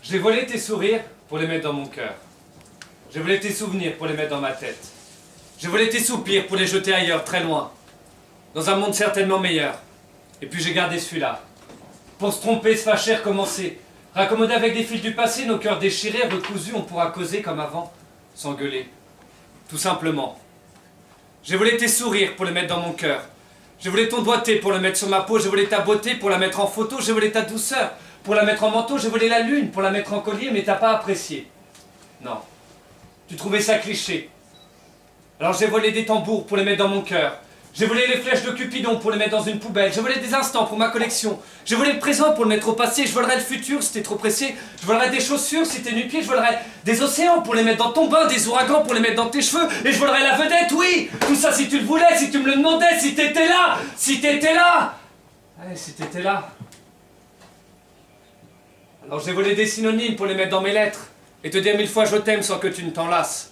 J'ai volé tes sourires pour les mettre dans mon cœur. J'ai volé tes souvenirs pour les mettre dans ma tête. J'ai volé tes soupirs pour les jeter ailleurs, très loin. Dans un monde certainement meilleur. Et puis j'ai gardé celui-là. Pour se tromper, se fâcher, recommencer. Raccommoder avec des fils du passé, nos cœurs déchirés, recousus, on pourra causer comme avant, s'engueuler. Tout simplement. J'ai volé tes sourires pour les mettre dans mon cœur. J'ai volé ton doigté pour le mettre sur ma peau. J'ai volé ta beauté pour la mettre en photo. J'ai volé ta douceur pour la mettre en manteau. J'ai volé la lune pour la mettre en collier, mais t'as pas apprécié. Non. Tu trouvais ça cliché. Alors j'ai volé des tambours pour les mettre dans mon cœur. J'ai volé les flèches de Cupidon pour les mettre dans une poubelle. J'ai volé des instants pour ma collection. J'ai volé le présent pour le mettre au passé. Je volerai le futur si t'es trop pressé. Je volerai des chaussures si t'es nu-pied. Je volerai des océans pour les mettre dans ton bain, des ouragans pour les mettre dans tes cheveux. Et je volerai la vedette, oui. Tout ça si tu le voulais, si tu me le demandais, si t'étais là. Si t'étais là. Allez, si t'étais là. Alors j'ai volé des synonymes pour les mettre dans mes lettres. Et te dire 1000 fois je t'aime sans que tu ne t'en lasses.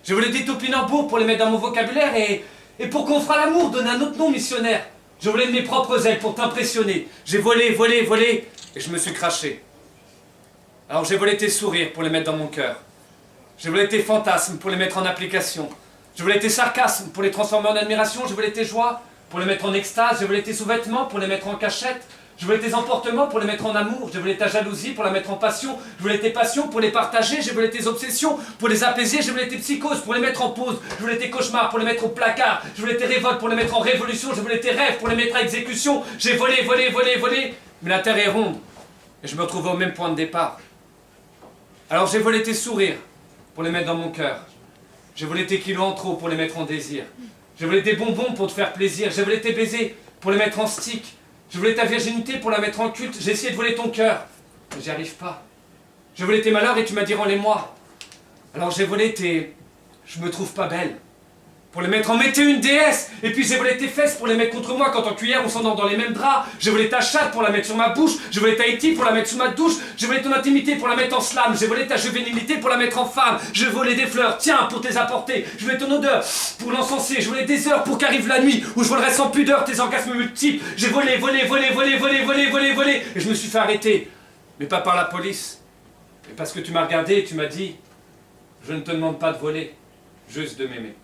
J'ai volé des topinambours pour les mettre dans mon vocabulaire et pour qu'on fera l'amour, donner un autre nom missionnaire. J'ai volé de mes propres ailes pour t'impressionner. J'ai volé, volé, volé, et je me suis craché. Alors j'ai volé tes sourires pour les mettre dans mon cœur. J'ai volé tes fantasmes pour les mettre en application. J'ai volé tes sarcasmes pour les transformer en admiration. J'ai volé tes joies pour les mettre en extase. J'ai volé tes sous-vêtements pour les mettre en cachette. Je voulais tes emportements pour les mettre en amour. Je voulais ta jalousie pour la mettre en passion. Je voulais tes passions pour les partager. Je voulais tes obsessions pour les apaiser. Je voulais tes psychoses pour les mettre en pause. Je voulais tes cauchemars pour les mettre au placard. Je voulais tes révoltes pour les mettre en révolution. Je voulais tes rêves pour les mettre à exécution. J'ai volé, volé, volé, volé. Mais la terre est ronde. Et je me retrouve au même point de départ. Alors j'ai volé tes sourires pour les mettre dans mon cœur. J'ai volé tes kilos en trop pour les mettre en désir. J'ai volé des bonbons pour te faire plaisir. J'ai volé tes baisers pour les mettre en stick. Je voulais ta virginité pour la mettre en culte. J'ai essayé de voler ton cœur, mais j'y arrive pas. J'ai volé tes malheurs et tu m'as dit rends-les-moi. Alors j'ai volé tes... Je me trouve pas belle. Pour les mettre en mettez une déesse. Et puis j'ai volé tes fesses pour les mettre contre moi quand en cuillère on s'endort dans les mêmes draps. J'ai volé ta chatte pour la mettre sur ma bouche. J'ai volé ta Haïti pour la mettre sous ma douche. J'ai volé ton intimité pour la mettre en slam. J'ai volé ta juvénilité pour la mettre en femme. J'ai volé des fleurs, tiens, pour t'es apporter. Je voulais ton odeur pour l'encenser. Je volé des heures pour qu'arrive la nuit où je volerai sans pudeur tes orgasmes multiples. J'ai volé, volé, volé, volé, volé, volé, volé, volé. Et je me suis fait arrêter. Mais pas par la police. Mais parce que tu m'as regardé et tu m'as dit je ne te demande pas de voler, juste de m'aimer.